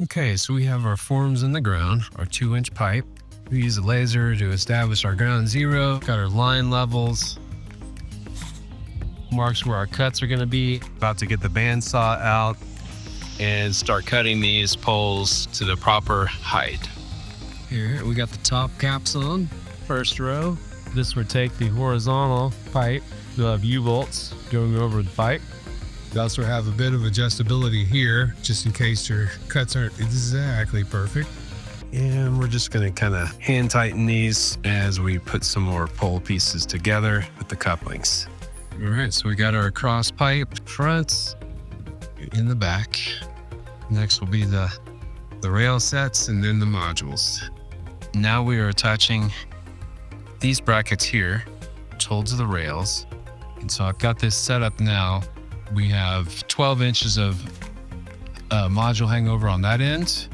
Okay, so we have our forms in the ground, our 2-inch pipe. We use a laser to establish our ground zero, got our line levels, marks where our cuts are gonna be. About to get the bandsaw out and start cutting these poles to the proper height. Here, we got the top caps on, first row. This would take the horizontal pipe. We'll have U-bolts going over the pipe. We also have a bit of adjustability here, just in case your cuts aren't exactly perfect. And we're just gonna kind of hand tighten these as we put some more pole pieces together with the couplings. All right, so we got our cross pipe fronts in the back. Next will be the rail sets and then the modules. Now we are attaching these brackets here, which holds the rails. And so I've got this set up now. We have 12 inches of module hangover on that end,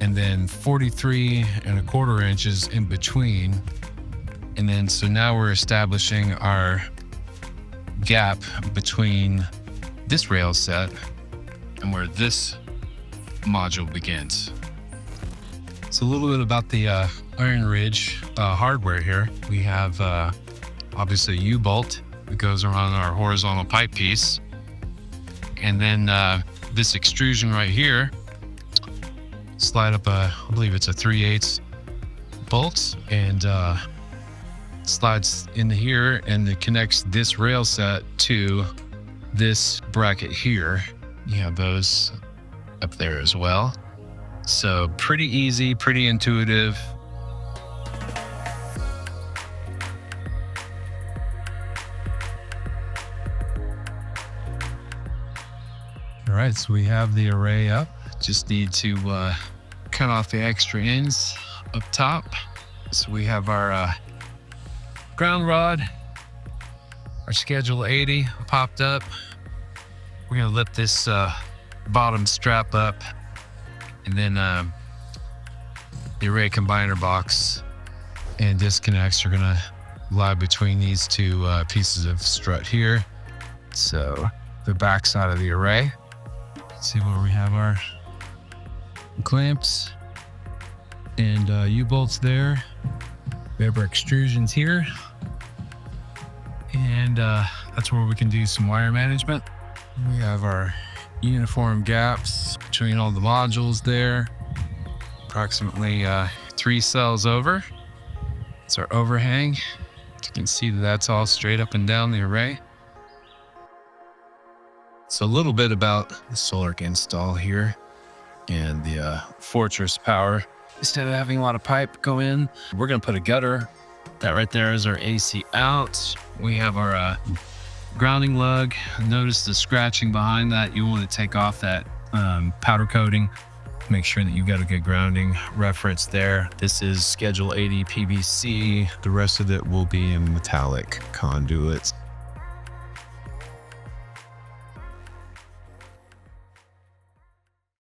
and then 43¼ inches in between. And then so now we're establishing our gap between this rail set and where this module begins. So a little bit about the Iron Ridge hardware here. We have obviously a U-bolt that goes around our horizontal pipe piece. And then this extrusion right here, slide up I believe it's a 3/8 bolt, and slides into here, and it connects this rail set to this bracket here. You have those up there as well. So pretty easy, pretty intuitive. All right, so we have the array up. Just need to cut off the extra ends up top. So we have our ground rod, our schedule 80 popped up. We're gonna lift this bottom strap up, and then the array combiner box and disconnects are gonna lie between these two pieces of strut here. So the back side of the array. See where we have our clamps and U-bolts there. We have our extrusions here. And that's where we can do some wire management. We have our uniform gaps between all the modules there. Approximately 3 cells over. It's our overhang. You can see that that's all straight up and down the array. So a little bit about the solar install here and the Fortress power. Instead of having a lot of pipe go in, we're gonna put a gutter. That right there is our AC out. We have our grounding lug. Notice the scratching behind that. You want to take off that powder coating. Make sure that you've got a good grounding reference there. This is schedule 80 PVC. The rest of it will be in metallic conduits.